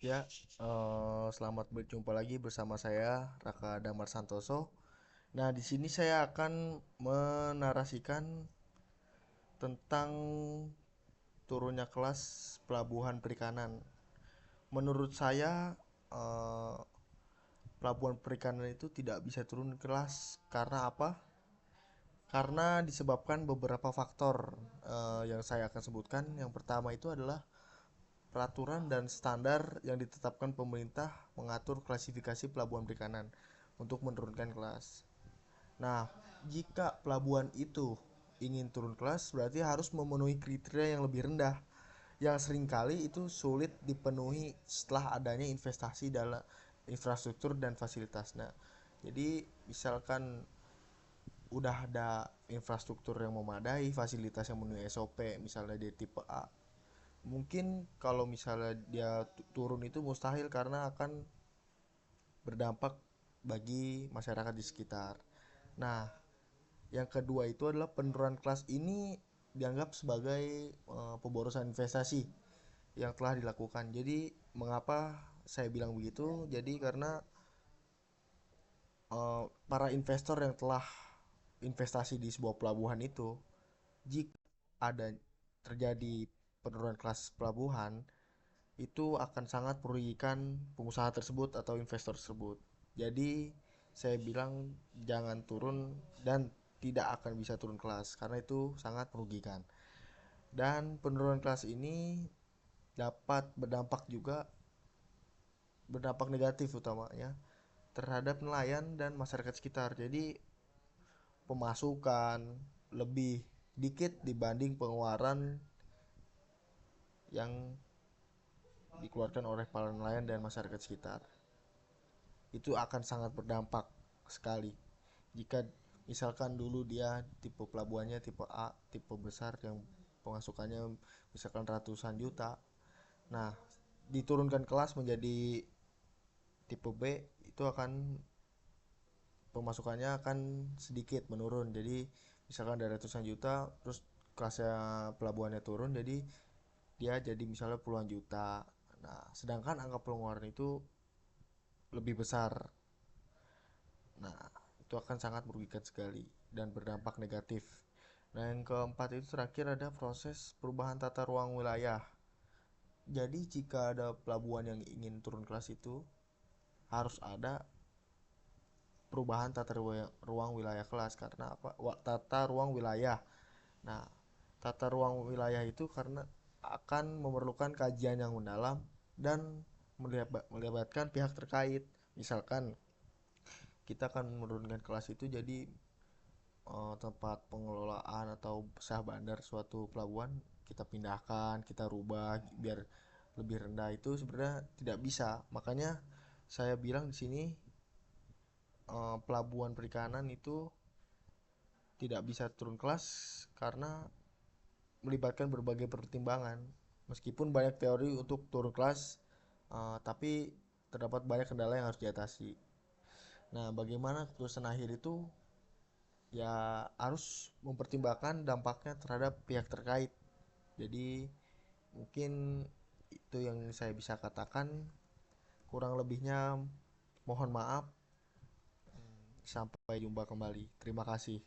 Ya, selamat berjumpa lagi bersama saya Raka Damar Santoso. Nah, di sini saya akan menarasikan tentang turunnya kelas pelabuhan perikanan. Menurut saya, eh, pelabuhan perikanan itu tidak bisa turun kelas karena apa? Karena disebabkan beberapa faktor yang saya akan sebutkan. Yang pertama itu adalah peraturan dan standar yang ditetapkan pemerintah mengatur klasifikasi pelabuhan perikanan untuk menurunkan kelas. Nah, jika pelabuhan itu ingin turun kelas, berarti harus memenuhi kriteria yang lebih rendah, yang seringkali itu sulit dipenuhi setelah adanya investasi dalam infrastruktur dan fasilitas. Nah, jadi misalkan udah ada infrastruktur yang memadai, fasilitas yang memenuhi SOP, misalnya di tipe A, mungkin kalau misalnya dia turun itu mustahil karena akan berdampak bagi masyarakat di sekitar. Nah, yang kedua itu adalah penurunan kelas ini dianggap sebagai pemborosan investasi yang telah dilakukan. Jadi, mengapa saya bilang begitu? Jadi karena para investor yang telah investasi di sebuah pelabuhan itu, jika ada terjadi penurunan kelas pelabuhan, itu akan sangat merugikan pengusaha tersebut atau investor tersebut. Jadi saya bilang jangan turun dan tidak akan bisa turun kelas karena itu sangat merugikan. Dan penurunan kelas ini dapat berdampak negatif utamanya terhadap nelayan dan masyarakat sekitar. Jadi pemasukan lebih dikit dibanding pengeluaran yang dikeluarkan oleh para nelayan dan masyarakat sekitar. Itu akan sangat berdampak sekali. Jika misalkan dulu dia tipe pelabuhannya tipe A, tipe besar yang pemasukannya misalkan ratusan juta. Nah, diturunkan kelas menjadi tipe B, itu akan pemasukannya akan sedikit menurun. Jadi misalkan dari ratusan juta terus kelasnya pelabuhannya turun jadi dia jadi misalnya puluhan juta. Nah, sedangkan angka pengeluaran itu lebih besar. Nah, itu akan sangat merugikan sekali dan berdampak negatif. Nah, yang keempat itu terakhir ada proses perubahan tata ruang wilayah. Jadi, jika ada pelabuhan yang ingin turun kelas itu, harus ada perubahan tata ruang wilayah kelas. Karena apa? Tata ruang wilayah. Nah, tata ruang wilayah itu karena akan memerlukan kajian yang mendalam dan melibatkan pihak terkait. Misalkan kita akan menurunkan kelas itu jadi tempat pengelolaan atau sah bandar suatu pelabuhan kita pindahkan, kita rubah biar lebih rendah itu sebenarnya tidak bisa. Makanya saya bilang di sini pelabuhan perikanan itu tidak bisa turun kelas karena melibatkan berbagai pertimbangan. Meskipun banyak teori untuk turun kelas, tapi terdapat banyak kendala yang harus diatasi. Nah, bagaimana keputusan akhir itu ya harus mempertimbangkan dampaknya terhadap pihak terkait. Jadi mungkin itu yang saya bisa katakan. Kurang lebihnya mohon maaf. Sampai jumpa kembali. Terima kasih.